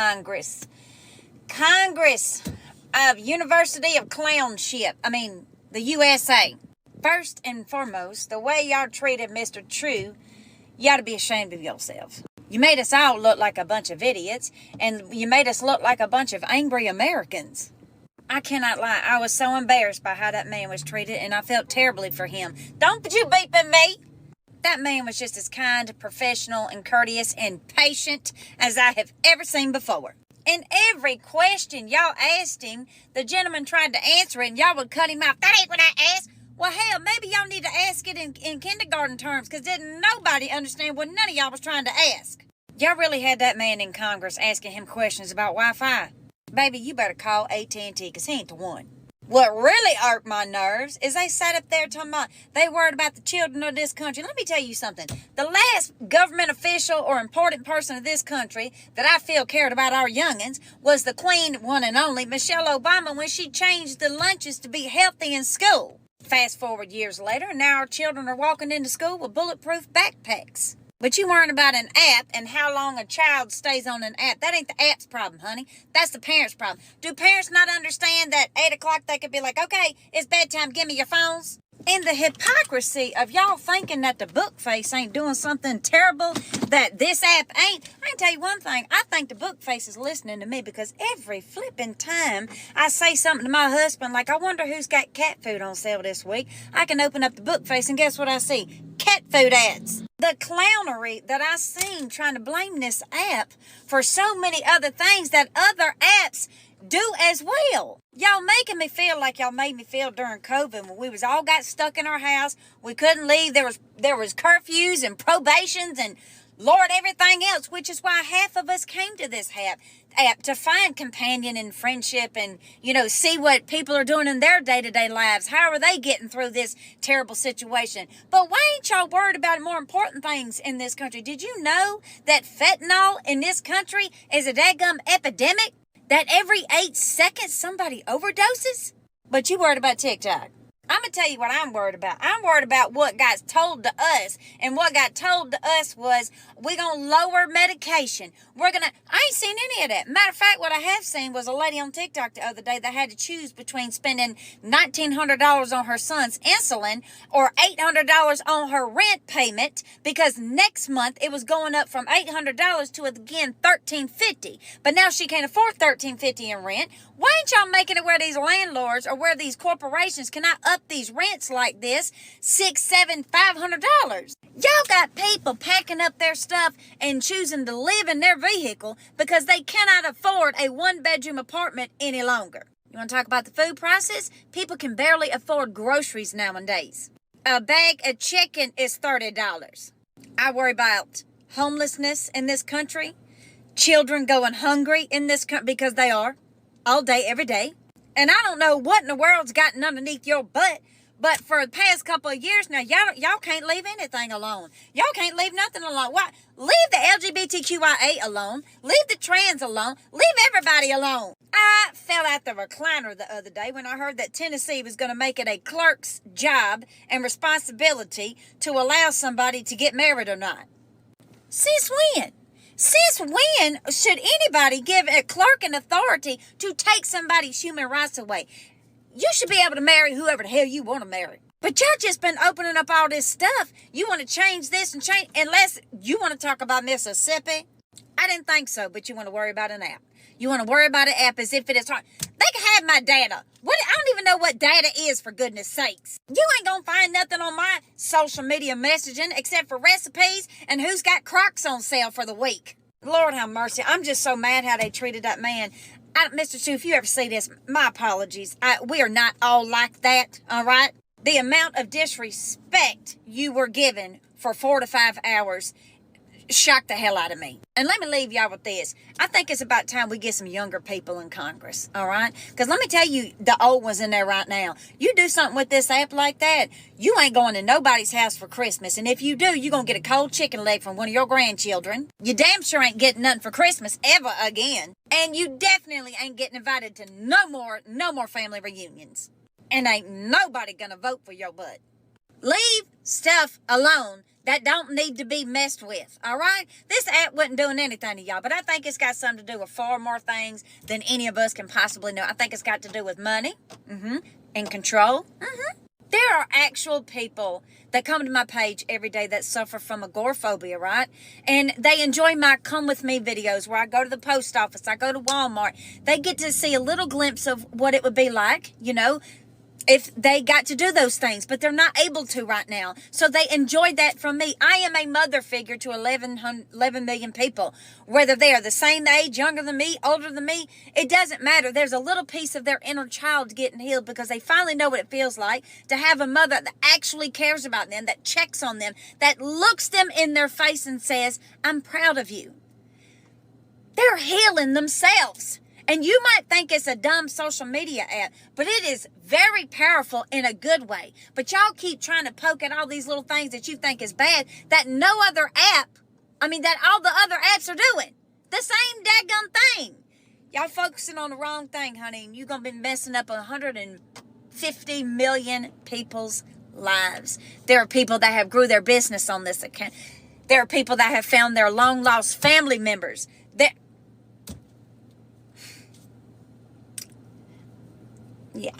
Congress. Congress of University of Clownship. The USA. First and foremost, the way y'all treated Mr. True, you ought to be ashamed of yourself. You made us all look like a bunch of idiots, and you made us look like a bunch of angry Americans. I cannot lie. I was so embarrassed by how that man was treated, and I felt terribly for him. Don't you beep at me! That man was just as kind, professional, and courteous, and patient as I have ever seen before. And every question y'all asked him, the gentleman tried to answer it, and y'all would cut him off. That ain't what I asked. Well, hell, maybe y'all need to ask it in kindergarten terms, because didn't nobody understand what none of y'all was trying to ask. Y'all really had that man in Congress asking him questions about Wi-Fi. Baby, you better call AT&T, because he ain't the one. What really irked my nerves is they sat up there talking about they worried about the children of this country. Let me tell you something. The last government official or important person of this country that I feel cared about our youngins was the Queen, one and only, Michelle Obama, when she changed the lunches to be healthy in school. Fast forward years later, and now our children are walking into school with bulletproof backpacks. But you worrying about an app and how long a child stays on an app. That ain't the app's problem, honey. That's the parents' problem. Do parents not understand that 8 o'clock they could be like, okay, it's bedtime, give me your phones? And the hypocrisy of y'all thinking that the book face ain't doing something terrible that this app ain't. I can tell you one thing. I think the book face is listening to me, because every flipping time I say something to my husband, like, I wonder who's got cat food on sale this week, I can open up the book face and guess what I see? Cat food ads. The clownery that I seen trying to blame this app for so many other things that other apps do as well. Y'all making me feel like y'all made me feel during COVID when we was all got stuck in our house. We couldn't leave. There was curfews and probations and Lord, everything else, which is why half of us came to this app to find companion and friendship and, see what people are doing in their day-to-day lives. How are they getting through this terrible situation? But why ain't y'all worried about more important things in this country? Did you know that fentanyl in this country is a daggum epidemic? That every 8 seconds somebody overdoses? But you worried about TikTok. I'm going to tell you what I'm worried about. I'm worried about what got told to us. And what got told to us was, we're going to lower medication. I ain't seen any of that. Matter of fact, what I have seen was a lady on TikTok the other day that had to choose between spending $1,900 on her son's insulin or $800 on her rent payment, because next month it was going up from $800 to, again, $1,350. But now she can't afford $1,350 in rent. Why ain't y'all making it where these landlords or where these corporations cannot up these rents like this, $600, $700, $500? Y'all got people packing up their stuff and choosing to live in their vehicle because they cannot afford a one-bedroom apartment any longer. You want to talk about the food prices? People can barely afford groceries nowadays. A bag of chicken is $30. I worry about homelessness in this country, children going hungry in this country, because they are, all day, every day. And I don't know what in the world's gotten underneath your butt, but for the past couple of years now, y'all can't leave anything alone. Y'all can't leave nothing alone. Why? Leave the LGBTQIA alone. Leave the trans alone. Leave everybody alone. I fell out the recliner the other day when I heard that Tennessee was going to make it a clerk's job and responsibility to allow somebody to get married or not. Since when? Since when should anybody give a clerk an authority to take somebody's human rights away? You should be able to marry whoever the hell you want to marry. But y'all just been opening up all this stuff. You want to change this and change, unless you want to talk about Mississippi. I didn't think so, but you want to worry about an app. You want to worry about an app as if it is hard. They can have my data. I don't even know what data is, for goodness sakes. You ain't going to find nothing on my social media messaging except for recipes and who's got Crocs on sale for the week. Lord have mercy. I'm just so mad how they treated that man. Mr. Sue, if you ever see this, my apologies. We are not all like that, all right? The amount of disrespect you were given for 4 to 5 hours shocked the hell out of me. And let me leave y'all with this. I think it's about time we get some younger people in Congress, all right? Because let me tell you, the old ones in there right now, you do something with this app like that, you ain't going to nobody's house for Christmas. And if you do, you're going to get a cold chicken leg from one of your grandchildren. You damn sure ain't getting nothing for Christmas ever again. And you definitely ain't getting invited to no more family reunions. And ain't nobody going to vote for your butt. Leave stuff alone that don't need to be messed with, all right? This app wasn't doing anything to y'all, but I think it's got something to do with far more things than any of us can possibly know. I think it's got to do with money and control. There are actual people that come to my page every day that suffer from agoraphobia, right? And they enjoy my come with me videos where I go to the post office, I go to Walmart. They get to see a little glimpse of what it would be like, you know, if they got to do those things, but they're not able to right now. So they enjoy that from me. I am a mother figure to 11 million people, whether they are the same age, younger than me, older than me. It doesn't matter. There's a little piece of their inner child getting healed because they finally know what it feels like to have a mother that actually cares about them, that checks on them, that looks them in their face and says, I'm proud of you. They're healing themselves. And you might think it's a dumb social media app, but it is very powerful in a good way. But y'all keep trying to poke at all these little things that you think is bad that no other app, that all the other apps are doing. The same daggone thing. Y'all focusing on the wrong thing, honey, and you're going to be messing up 150 million people's lives. There are people that have grew their business on this account. There are people that have found their long-lost family members. Yeah.